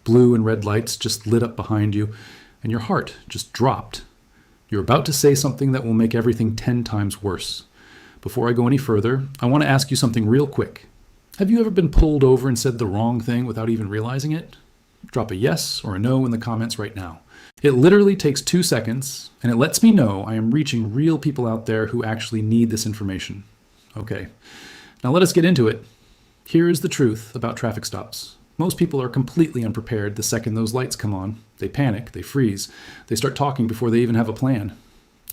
Blue and red lights just lit up behind you, and your heart just dropped. You're about to say something that will make everything 10 times worse. Before I go any further, I want to ask you something real quick. Have you ever been pulled over and said the wrong thing without even realizing it? Drop a yes or a no in the comments right now. It literally takes 2 seconds, and it lets me know I am reaching real people out there who actually need this information. Okay, now let us get into it. Here is the truth about traffic stops. Most people are completely unprepared the second those lights come on. They panic, they freeze, they start talking before they even have a plan.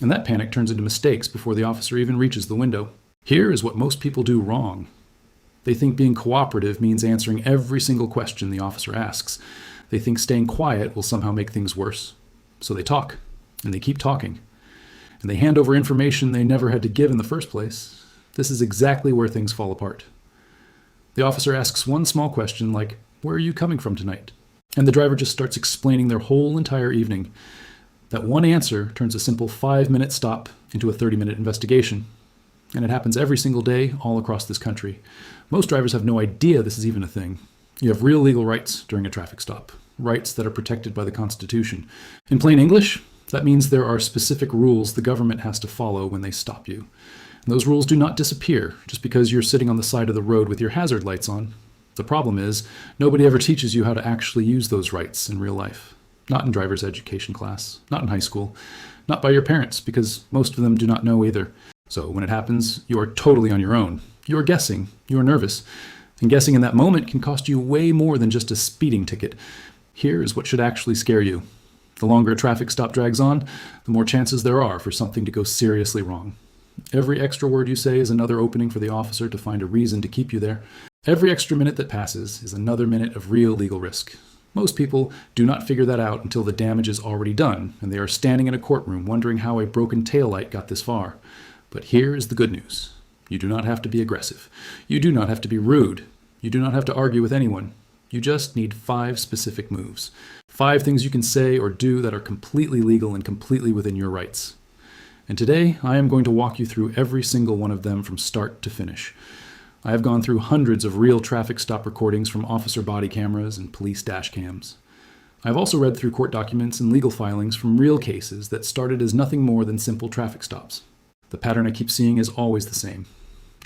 And that panic turns into mistakes before the officer even reaches the window. Here is what most people do wrong. They think being cooperative means answering every single question the officer asks. They think staying quiet will somehow make things worse. So they talk, and they keep talking. And they hand over information they never had to give in the first place. This is exactly where things fall apart. The officer asks one small question like, "Where are you coming from tonight?" And the driver just starts explaining their whole entire evening. That one answer turns a simple 5-minute stop into a 30-minute investigation. And it happens every single day all across this country. Most drivers have no idea this is even a thing. You have real legal rights during a traffic stop, rights that are protected by the Constitution. In plain English, that means there are specific rules the government has to follow when they stop you. And those rules do not disappear just because you're sitting on the side of the road with your hazard lights on. The problem is, nobody ever teaches you how to actually use those rights in real life. Not in driver's education class, not in high school, not by your parents, because most of them do not know either. So when it happens, you are totally on your own. You are guessing, you are nervous, and guessing in that moment can cost you way more than just a speeding ticket. Here is what should actually scare you. The longer a traffic stop drags on, the more chances there are for something to go seriously wrong. Every extra word you say is another opening for the officer to find a reason to keep you there. Every extra minute that passes is another minute of real legal risk. Most people do not figure that out until the damage is already done, and they are standing in a courtroom wondering how a broken taillight got this far. But here is the good news. You do not have to be aggressive. You do not have to be rude. You do not have to argue with anyone. You just need 5 specific moves. 5 things you can say or do that are completely legal and completely within your rights. And today, I am going to walk you through every single one of them from start to finish. I have gone through hundreds of real traffic stop recordings from officer body cameras and police dash cams. I have also read through court documents and legal filings from real cases that started as nothing more than simple traffic stops. The pattern I keep seeing is always the same.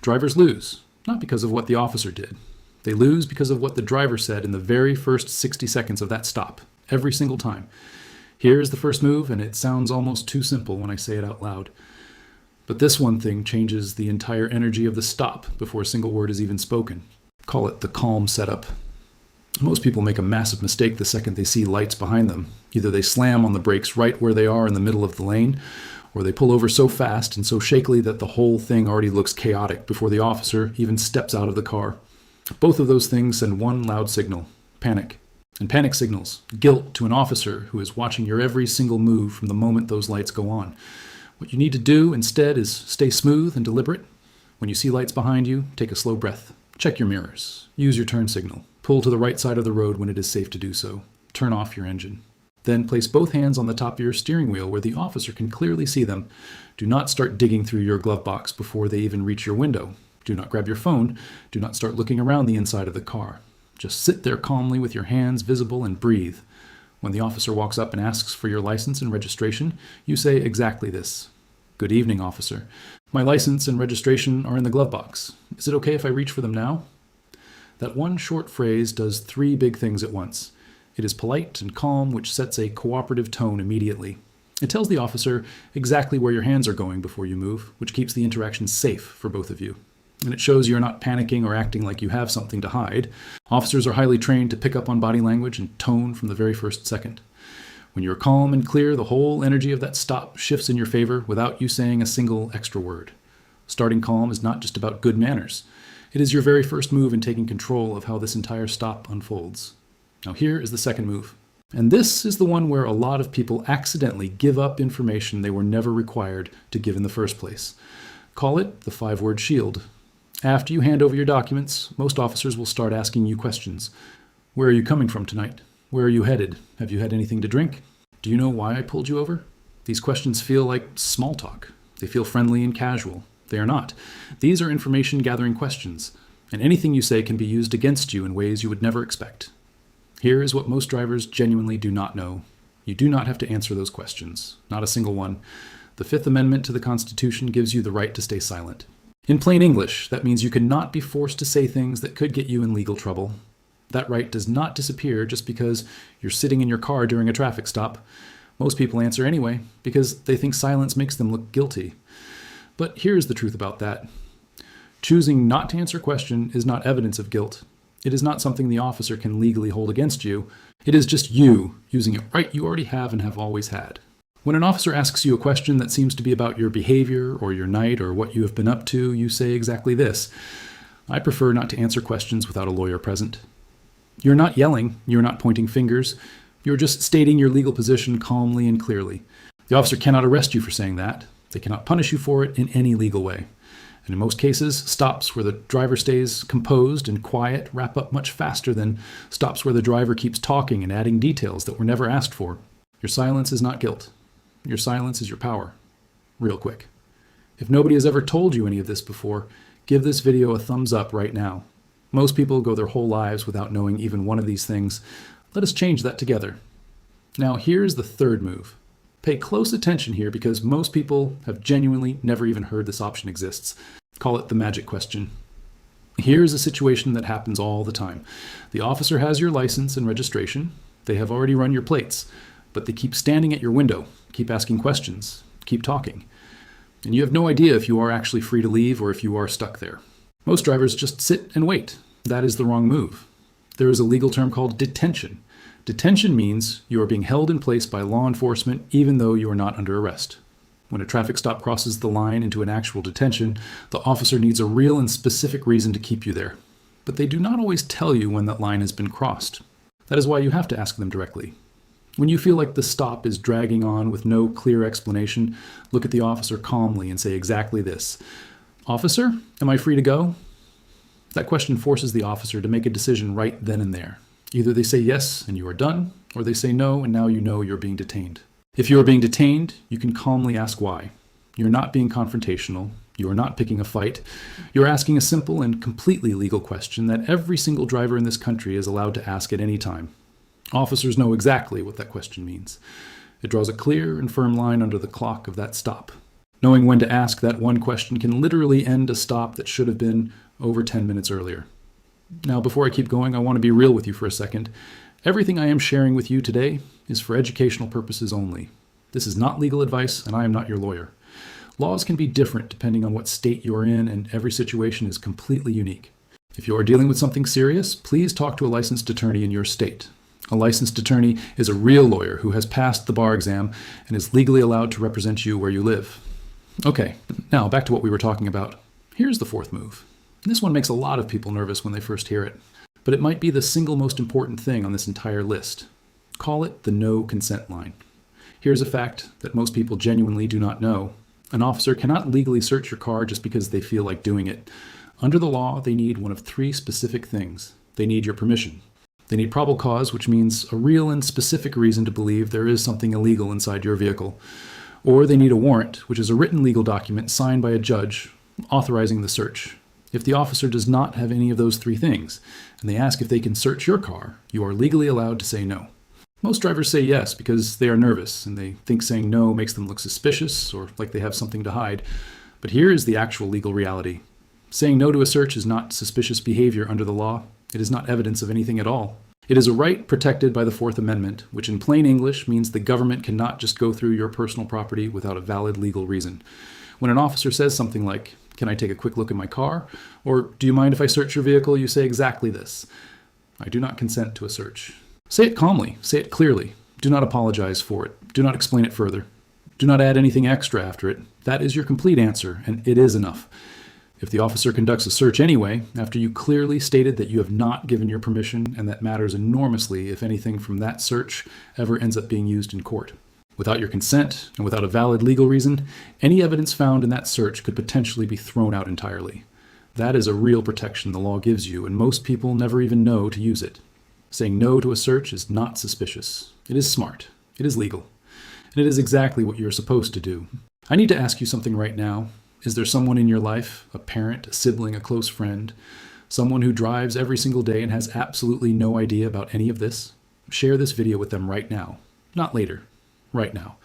Drivers lose, not because of what the officer did. They lose because of what the driver said in the very first 60 seconds of that stop, every single time. Here's the first move, and it sounds almost too simple when I say it out loud. But this one thing changes the entire energy of the stop before a single word is even spoken. Call it the calm setup. Most people make a massive mistake the second they see lights behind them. Either they slam on the brakes right where they are in the middle of the lane, or they pull over so fast and so shakily that the whole thing already looks chaotic before the officer even steps out of the car. Both of those things send one loud signal: panic. And panic signals guilt to an officer who is watching your every single move from the moment those lights go on. What you need to do instead is stay smooth and deliberate. When you see lights behind you, take a slow breath. Check your mirrors. Use your turn signal. Pull to the right side of the road when it is safe to do so. Turn off your engine. Then place both hands on the top of your steering wheel where the officer can clearly see them. Do not start digging through your glove box before they even reach your window. Do not grab your phone. Do not start looking around the inside of the car. Just sit there calmly with your hands visible and breathe. When the officer walks up and asks for your license and registration, you say exactly this: "Good evening, officer. My license and registration are in the glove box. Is it okay if I reach for them now?" That one short phrase does 3 big things at once. It is polite and calm, which sets a cooperative tone immediately. It tells the officer exactly where your hands are going before you move, which keeps the interaction safe for both of you. And it shows you're not panicking or acting like you have something to hide. Officers are highly trained to pick up on body language and tone from the very first second. When you're calm and clear, the whole energy of that stop shifts in your favor without you saying a single extra word. Starting calm is not just about good manners. It is your very first move in taking control of how this entire stop unfolds. Now here is the second move. And this is the one where a lot of people accidentally give up information they were never required to give in the first place. Call it the 5-word shield. After you hand over your documents, most officers will start asking you questions. Where are you coming from tonight? Where are you headed? Have you had anything to drink? Do you know why I pulled you over? These questions feel like small talk. They feel friendly and casual. They are not. These are information gathering questions, and anything you say can be used against you in ways you would never expect. Here is what most drivers genuinely do not know. You do not have to answer those questions, not a single one. The Fifth Amendment to the Constitution gives you the right to stay silent. In plain English, that means you cannot be forced to say things that could get you in legal trouble. That right does not disappear just because you're sitting in your car during a traffic stop. Most people answer anyway because they think silence makes them look guilty. But here's the truth about that. Choosing not to answer a question is not evidence of guilt. It is not something the officer can legally hold against you. It is just you using a right you already have and have always had. When an officer asks you a question that seems to be about your behavior or your night or what you have been up to, you say exactly this: I prefer not to answer questions without a lawyer present. You're not yelling, you're not pointing fingers, you're just stating your legal position calmly and clearly. The officer cannot arrest you for saying that. They cannot punish you for it in any legal way. And in most cases, stops where the driver stays composed and quiet wrap up much faster than stops where the driver keeps talking and adding details that were never asked for. Your silence is not guilt. Your silence is your power. Real quick. If nobody has ever told you any of this before, give this video a thumbs up right now. Most people go their whole lives without knowing even one of these things. Let us change that together. Now here's the third move. Pay close attention here because most people have genuinely never even heard this option exists. Call it the magic question. Here's a situation that happens all the time. The officer has your license and registration. They have already run your plates, but they keep standing at your window, keep asking questions, keep talking. And you have no idea if you are actually free to leave or if you are stuck there. Most drivers just sit and wait. That is the wrong move. There is a legal term called detention. Detention means you are being held in place by law enforcement even though you are not under arrest. When a traffic stop crosses the line into an actual detention, the officer needs a real and specific reason to keep you there. But they do not always tell you when that line has been crossed. That is why you have to ask them directly. When you feel like the stop is dragging on with no clear explanation, look at the officer calmly and say exactly this: Officer, am I free to go? That question forces the officer to make a decision right then and there. Either they say yes and you are done, or they say no and now you know you're being detained. If you are being detained, you can calmly ask why. You're not being confrontational. You are not picking a fight. You're asking a simple and completely legal question that every single driver in this country is allowed to ask at any time. Officers know exactly what that question means. It draws a clear and firm line under the clock of that stop. Knowing when to ask that one question can literally end a stop that should have been over 10 minutes earlier. Now, before I keep going, I want to be real with you for a second. Everything I am sharing with you today is for educational purposes only. This is not legal advice, and I am not your lawyer. Laws can be different depending on what state you are in, and every situation is completely unique. If you are dealing with something serious, please talk to a licensed attorney in your state. A licensed attorney is a real lawyer who has passed the bar exam and is legally allowed to represent you where you live. Okay, now back to what we were talking about. Here's the fourth move. This one makes a lot of people nervous when they first hear it, but it might be the single most important thing on this entire list. Call it the no consent line. Here's a fact that most people genuinely do not know. An officer cannot legally search your car just because they feel like doing it. Under the law, they need one of three specific things. They need your permission. They need probable cause, which means a real and specific reason to believe there is something illegal inside your vehicle. Or they need a warrant, which is a written legal document signed by a judge authorizing the search. If the officer does not have any of those three things, and they ask if they can search your car, you are legally allowed to say no. Most drivers say yes because they are nervous, and they think saying no makes them look suspicious or like they have something to hide. But here is the actual legal reality. Saying no to a search is not suspicious behavior under the law. It is not evidence of anything at all. It is a right protected by the Fourth Amendment, which in plain English means the government cannot just go through your personal property without a valid legal reason. When an officer says something like, "Can I take a quick look at my car?" or "Do you mind if I search your vehicle?" you say exactly this: "I do not consent to a search." Say it calmly. Say it clearly. Do not apologize for it. Do not explain it further. Do not add anything extra after it. That is your complete answer, and it is enough. If the officer conducts a search anyway, after you clearly stated that you have not given your permission, and that matters enormously if anything from that search ever ends up being used in court. Without your consent, and without a valid legal reason, any evidence found in that search could potentially be thrown out entirely. That is a real protection the law gives you, and most people never even know to use it. Saying no to a search is not suspicious. It is smart. It is legal. And it is exactly what you are supposed to do. I need to ask you something right now. Is there someone in your life, a parent, a sibling, a close friend, Someone who drives every single day and has absolutely no idea about any of this? Share this video with them right now. Not later. Right now.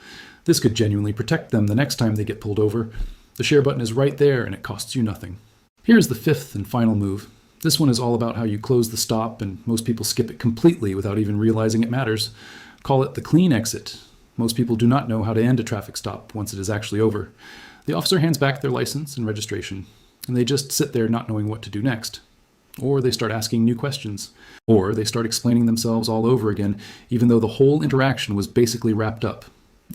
This could genuinely protect them the next time they get pulled over. The share button is right there and it costs you nothing. Here's the fifth and final move. This one is all about how you close the stop, and most people skip it completely without even realizing it matters. Call it the clean exit. Most people do not know how to end a traffic stop once it is actually over. The officer hands back their license and registration, and they just sit there not knowing what to do next. Or they start asking new questions. Or they start explaining themselves all over again, even though the whole interaction was basically wrapped up.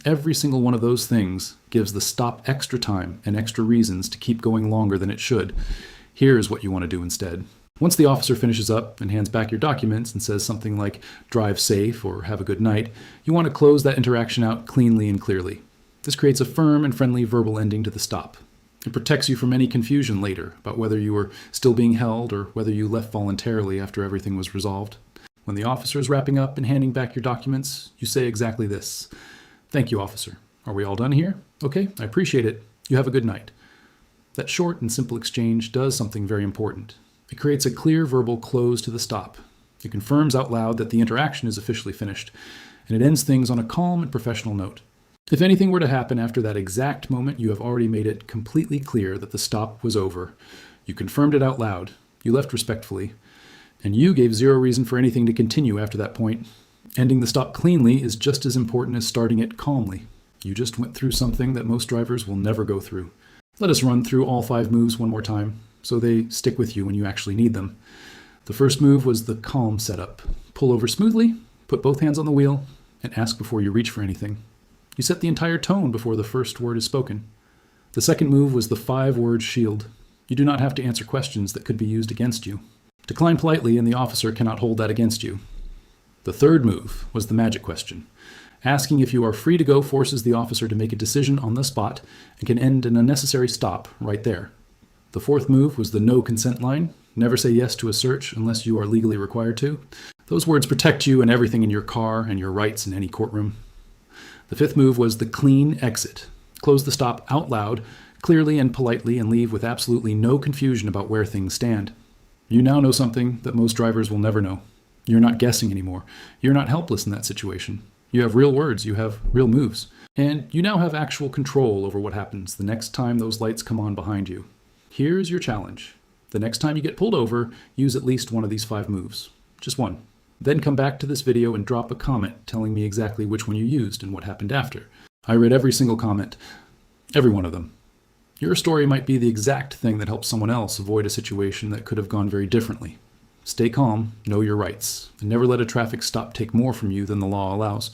Every single one of those things gives the stop extra time and extra reasons to keep going longer than it should. Here's what you want to do instead. Once the officer finishes up and hands back your documents and says something like, "Drive safe" or "Have a good night," you want to close that interaction out cleanly and clearly. This creates a firm and friendly verbal ending to the stop. It protects you from any confusion later about whether you were still being held or whether you left voluntarily after everything was resolved. When the officer is wrapping up and handing back your documents, you say exactly this: "Thank you, officer. Are we all done here? Okay, I appreciate it. You have a good night." That short and simple exchange does something very important. It creates a clear verbal close to the stop. It confirms out loud that the interaction is officially finished, and it ends things on a calm and professional note. If anything were to happen after that exact moment, you have already made it completely clear that the stop was over. You confirmed it out loud, you left respectfully, and you gave zero reason for anything to continue after that point. Ending the stop cleanly is just as important as starting it calmly. You just went through something that most drivers will never go through. Let us run through all 5 moves one more time, so they stick with you when you actually need them. The first move was the calm setup. Pull over smoothly, put both hands on the wheel, and ask before you reach for anything. You set the entire tone before the first word is spoken. The second move was the 5-word shield. You do not have to answer questions that could be used against you. Decline politely and the officer cannot hold that against you. The third move was the magic question. Asking if you are free to go forces the officer to make a decision on the spot and can end an unnecessary stop right there. The fourth move was the no consent line. Never say yes to a search unless you are legally required to. Those words protect you and everything in your car and your rights in any courtroom. The fifth move was the clean exit. Close the stop out loud, clearly and politely, and leave with absolutely no confusion about where things stand. You now know something that most drivers will never know. You're not guessing anymore. You're not helpless in that situation. You have real words, you have real moves, and you now have actual control over what happens the next time those lights come on behind you. Here's your challenge. The next time you get pulled over, use at least one of these 5 moves. Just one. Then come back to this video and drop a comment telling me exactly which one you used and what happened after. I read every single comment. Every one of them. Your story might be the exact thing that helps someone else avoid a situation that could have gone very differently. Stay calm, know your rights, and never let a traffic stop take more from you than the law allows.